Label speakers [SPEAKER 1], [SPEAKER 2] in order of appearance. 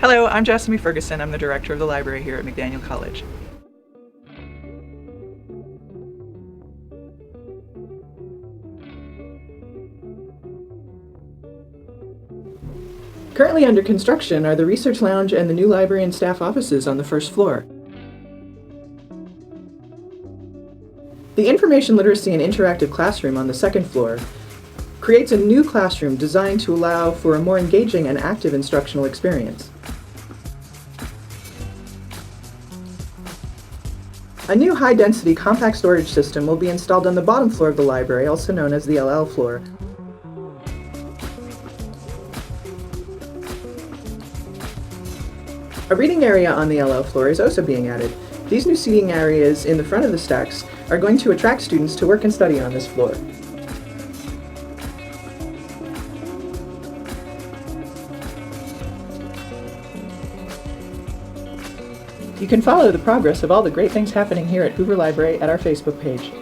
[SPEAKER 1] Hello, I'm Jessamy Ferguson. I'm the director of the library here at McDaniel College. Currently under construction are the research lounge and the new library and staff offices on the first floor. The information literacy and interactive classroom on the second floor creates a new classroom designed to allow for a more engaging and active instructional experience. A new high-density compact storage system will be installed on the bottom floor of the library, also known as the LL floor. A reading area on the LL floor is also being added. These new seating areas in the front of the stacks are going to attract students to work and study on this floor. You can follow the progress of all the great things happening here at Hoover Library at our Facebook page.